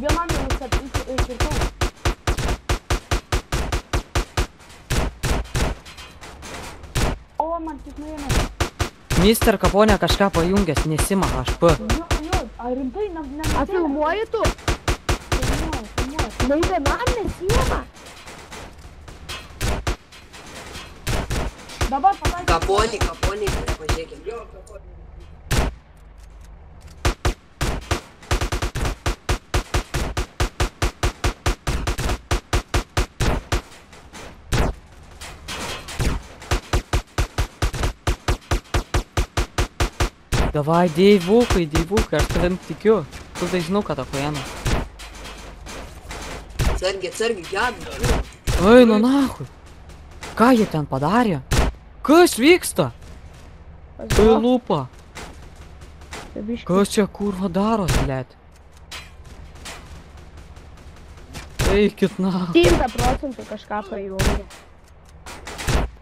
Vienam jau kirtau. O, man tik nuėmė. Mister Kaponė kažką pajungęs, nesima HP. Jo, ar rimtai, A filmuoji tu? Filmuoju. Nei vienam nesima. Dabar pataikė. Kaponį, pažiūrėkime. Jo, kaponį. Davai, deivukai, aš tavim tikiu. Tu tai žinau, kad akojeną. Atsargiai, gedų. Oi, nu nahui. Ką jie ten padarė? Kas vyksta? Tai lupa. Kas čia kurva daros, blėt? Eikit nahui. 100% kažką pajungė.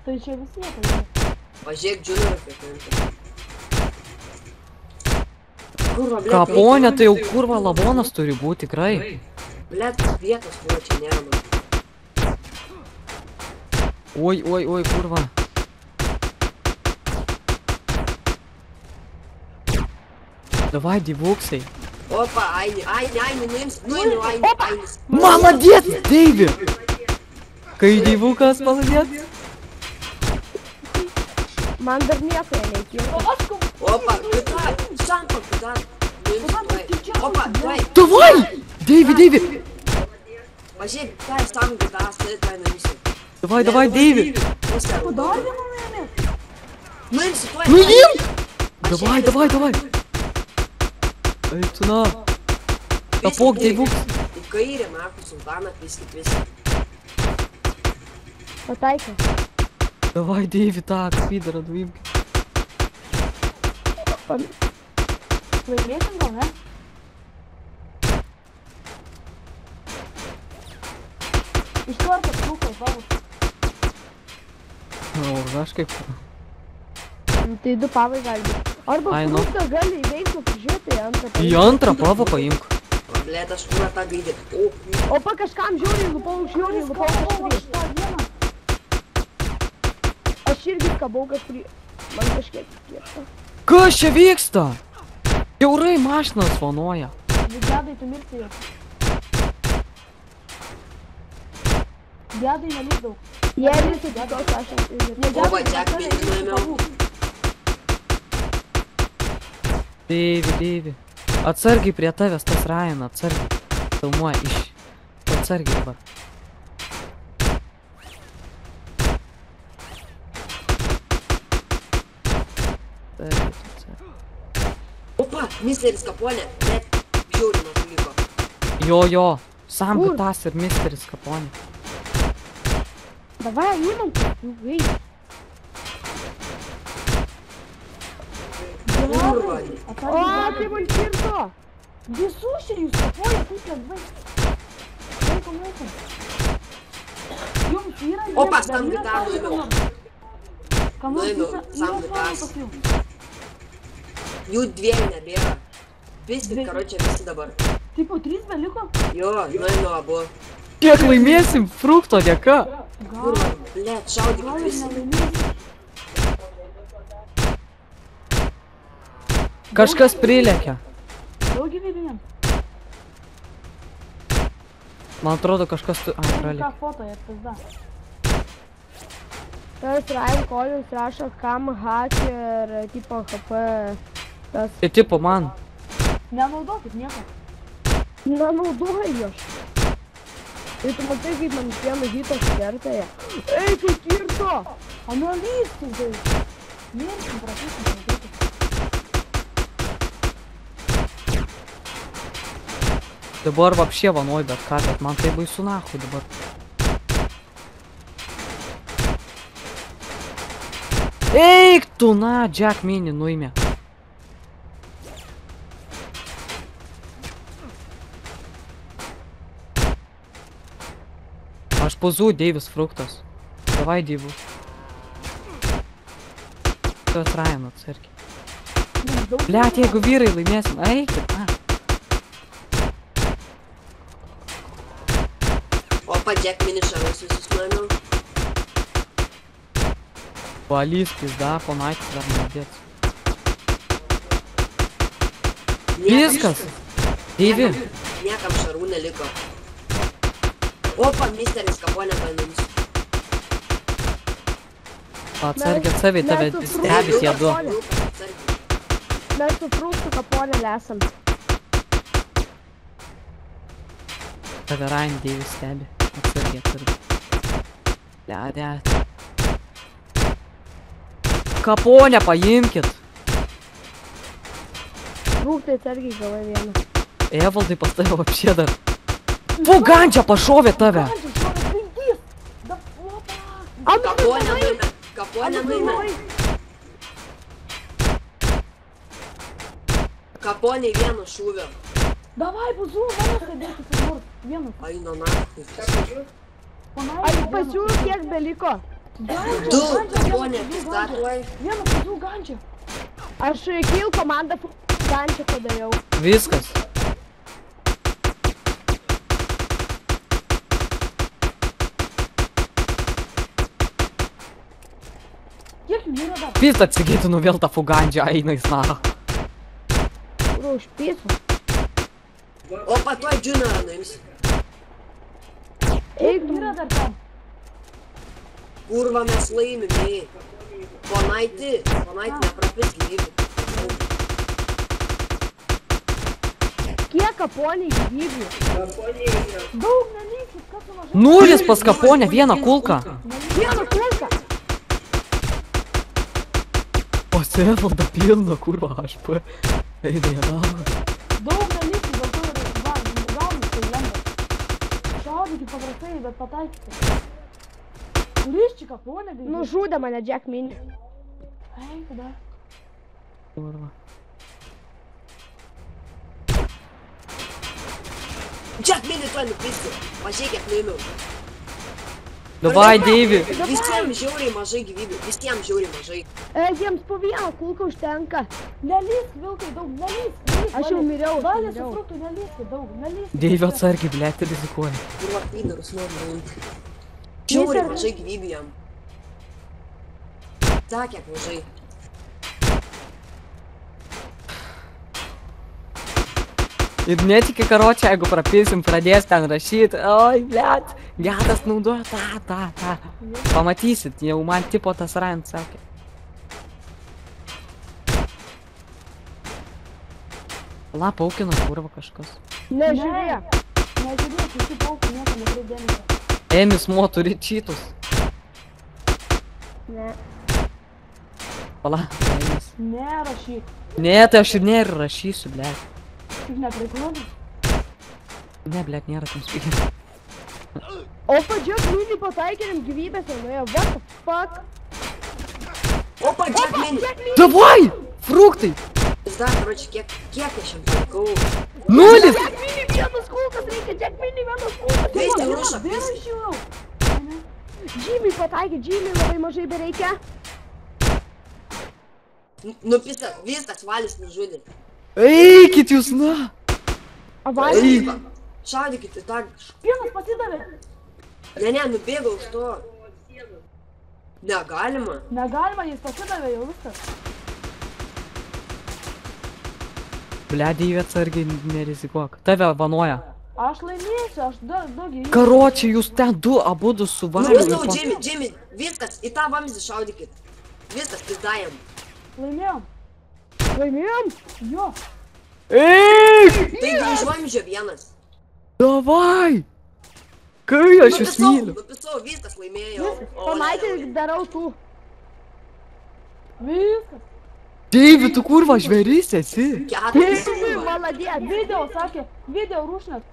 Tai čia visi nepajungė. Pažiūrėk, Junior, kaip ten. Kaponė, tai jau kurva lavonas turi būti, tikrai. Blet, vietos, kurio čia nėra man. Oi, kurva. Davai, divuksai. Opa, Aini, nuims, Ainis. Молодец, Дейви! Kai divukas, молодец. Man dar nieko nereikėjo. Opa, kitar, šanko, kitar. Opa, dai. Давай! Дейви! Pažiūrėk, tai sam kitar, tai nuimsi. Давай, Дейви! Dar vieną nuėmė. Nuimsi, tuoj. Nuim! Давай! Ей, tu na. Kapok, Deivuks. Į kairę, Markus, Sultaną, visi. Pataikė. Давай, Дейви, так, пидора, двимки. Laimėsim gal, ne? Iš karto trūkai, pavus. O, kažkaip. Tai du pavai gali būti. Arba Ai, nu. fruktą gali įveikti, prižiūrėti į antrą. Į antrą pavą paimk. Blet, aš kurą tą gaidė. Opa, kažkam žiauriai lupau kažkurį. Aš irgi skabau kažkurį. Man kažkiek kieta. Kas čia vyksta? Jaurai mašinas vanuoja. Gedai, tu mirti jau. Gedai nelik daug. Jie mirti daug, aš irgi. Opa, Jack, minti nuėmiau. Deivi. Atsargiai prie tavęs tas Ryan, atsargiai. Filmuoja iš. Atsargiai dabar. Opa, misteris Kaponė, net žiauriai mažų liko. Jo, Sam Gutas ir misteris Kaponė. Davai, įmam. Vei. Kurva. O, tai man kirto. Visus ir jūs kapoja, kaip lengvai. Laikom. Jums yra... Opa, sam gitarą nuėmiau. Nuėmiau, sam gitaras. Jų dviejų nebėra. Visi, karočią, visi dabar. Taip, po 3 beliko? Jo, nuėmiau abu. Kiek laimėsim frukto dėka? Kurva, blet, šaudyk visi. Kažkas prilekia. Daug gyvybinėm. Man atrodo kažkas tu... Ai, pralekia. Ką foto, jie pizda. Tas Ryan Collins rašo kam hacker, tipo HP. Tas... Tai tipo man. Nenaudokit nieko. Nenaudoju aš. Tai tu matai, kaip man vieno hito kertąja. Ei, tu kirto! O nu lystum, tai. Mirsim, prašysim, prašysim. Dabar vapšė vanoj bet ką, bet man tai baisu nahui dabar. Eik tu, na, Jack Mini nuimė. Aš pozu Deivis fruktas. Davai, Deivu. Tas Ryan atsargiai. Blet, jeigu vyrai laimėsim, eikit, na. Opa, Jack Mini šarus visus nuėmiau. Valys, pizda, ponaitis dar nedėts. Niekam- Viskas. Deivi. Niekam šarų neliko. Opa, misteris kaponė paėmėms. Atsargiai savai tave mes su stebi tie du. Mes su fruktų kaponė esam. Tave Rain Deivis stebi. Atsargiai. Ledė. Kaponę paimkit. Fruktai atsargiai gavai vieną. Evaldai pas tave apšė dar. Fugandžia pašovė tave. Gandžia, šovė gaidys. Da, opa. Kaponė nuėmė. Kaponė nuėmė. Kaponė vieno šūvio. Davai, buzu, vienas sėdėti su nors. Vienas. Aino naktį. Ai, pas jų kiek beliko? Gandžia, Du gandžia, kaponė vienas buzu, pistatuoj. Vienas buzu, gandžia. Aš kill komandą gančią padariau. Viskas. Kiek jų yra dar? Pist atsigėtinu vėl tą fugandžią, eina į snarą. Kur užpysiu? Opa, tuoj Juniorą nuims. Eik, Kiek yra dar ten? Kurva mes laimime. Ponaitį neprapis gyvybių. kiek kaponiai gyvybių? Daug nelykit, kas su mažai? Nulis pas kaponę, vieną kulką. Vieną kulką. Pas Evaldą pilną, kurva, HP. Eina į namą. Daug nelykit, dėl to ir gaunus tai lengva. Šaudykit paprastai, bet pataikite. Kuris čia kaponė gaidys? Nužudė mane Jack Mini. Ei, tada. Kurva. Jack Mini tuoj nupisti. Mažiai kiek nuėmiau. Davai, Deivi. Visiems žiauriai mažai gyvybių. Visiems žiauriai mažai. Jiems po vieną kulką užtenka. Nelysk, vilkai, daug, nelysk. Aš jau miriau, aš Valė su miriau. fruktų, nelysk, daug, nelysk. Deivi atsargiai, blėti, rizikuoja. Kurva pynarus nori nuimti. Žiauriai mažai gyvybių jam. Ta kiek mažai. Ir netiki karočią, jeigu prapilsim, pradės ten rašyti. Oi, blėt. Gedas naudoja tą. Pamatysit, jau man tipo tas Ryan sakė. La, paukino kurva kažkas. Nežiūrėk. Nežiūrėk, visi paukai, nieko nekreipdėmėsio. Emis Mo turi čytus. Ne. Pala, Emis. Nerašyk. Ne, tai aš ir nėra rašysiu, blėt. Tik nepriklausom. Ne, blėt, nėra tam spykiai. O Jack Mini pataikėm gyvybės ir nuėjo. What the fuck? Opa, Jack Mini. Davai! Fruktai! Dar, karoči, kiek aš jam palikau. Nulis! Jack Mini vienas kulkas reikia. Jack Mini vienas kulkas. Keisti rušą, Vėl keisti. išėjau. Žymiai pataikė, žymiai labai mažai bereikia. Nupista, viskas valis nužudė. Eikit jūs, na! Avalį. Eik. Šaudykit į tą. Vienas pasidavė. Ne, nubėgo už to. Negalima. Negalima, jis pasidavė jau viskas. Blėt, Deivi atsargiai nerizikuok. Tave vanoja. Aš laimėsiu, aš daug įvykiu. Karočiai, jūs ten du abudu su valiu. Nupistau, Jimmy, viskas, į tą vamzdį šaudykit. Viskas, pizdajam. Laimėjom. Laimėjom. Jo. Eik! Tai iš vamzdžio vienas. Davai! Kai aš jūs myliu. Nupistau, viskas laimėjau. Pamaitė, darau tų. Viskas. Deivi, tu kurva žvėris esi. Keturis. Maladės. Video, sakė, video rūšnet.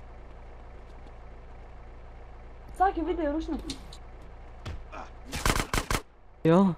Sakė, video rūšnet. Jo.